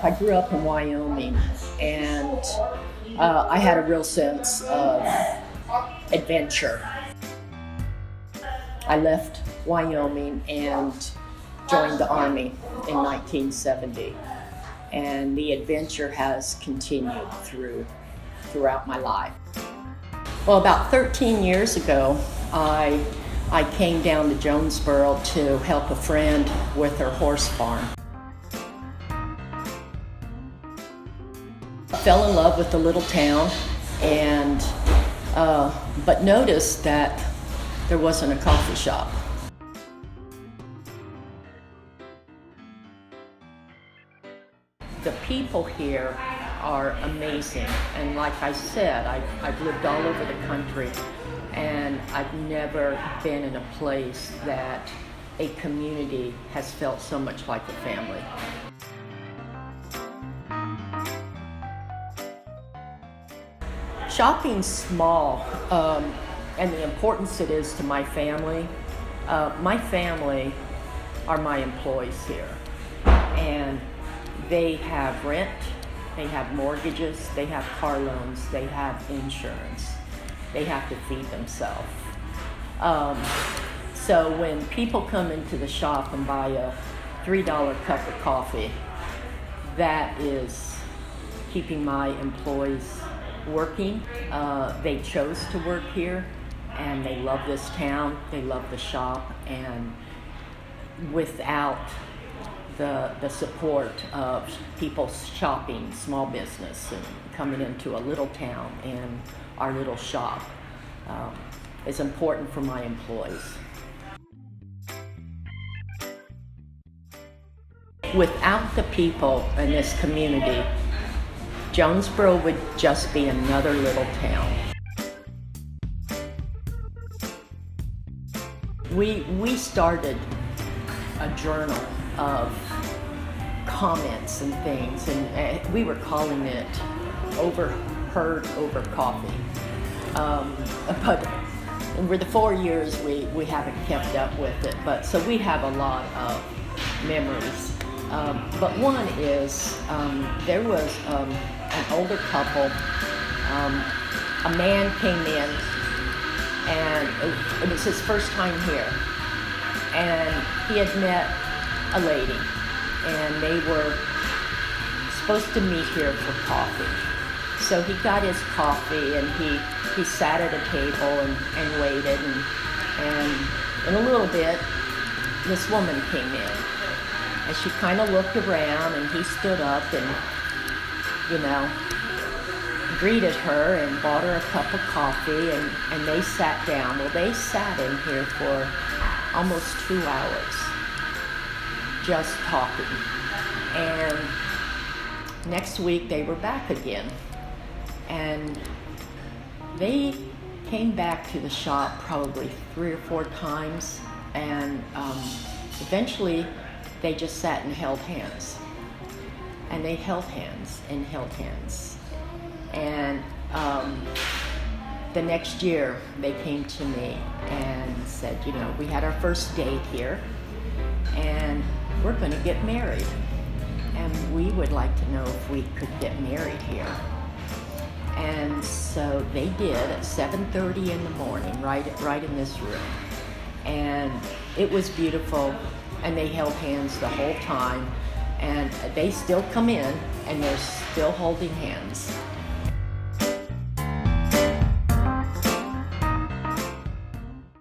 I grew up in Wyoming, and I had a real sense of adventure. I left Wyoming and joined the Army in 1970, and the adventure has continued throughout my life. Well, about 13 years ago, I came down to Jonesborough to help a friend with her horse farm. I fell in love with the little town, and but noticed that there wasn't a coffee shop. The people here are amazing, and like I said, I've lived all over the country, and I've never been in a place that a community has felt so much like a family. Shopping's small, and the importance it is to my family. My family are my employees here, and they have rent, they have mortgages, they have car loans, they have insurance. They have to feed themselves. So when people come into the shop and buy a $3 cup of coffee, that is keeping my employees working. They chose to work here, and they love this town, they love the shop, and without the support of people shopping, small business, and coming into a little town and our little shop is important for my employees. Without the people in this community, Jonesborough would just be another little town. We started a journal of comments and things, and we were calling it Overheard Over Coffee. But over the 4 years, we haven't kept up with it, but so we have a lot of memories. But one is, there was an older couple. A man came in, and it was his first time here, and he had met a lady, and they were supposed to meet here for coffee. So he got his coffee, and he sat at a table and waited, and in a little bit, this woman came in, and she kind of looked around, and he stood up and, greeted her and bought her a cup of coffee, and they sat down. Well, they sat in here for almost 2 hours, just talking. And next week they were back again, and they came back to the shop probably 3 or 4 times, and eventually they just sat and held hands, and they held hands and held hands. And the next year they came to me and said, we had our first date here, and we're going to get married, and we would like to know if we could get married here. And so they did at 7:30 in the morning, right in this room. And it was beautiful, and they held hands the whole time, and they still come in and they're still holding hands.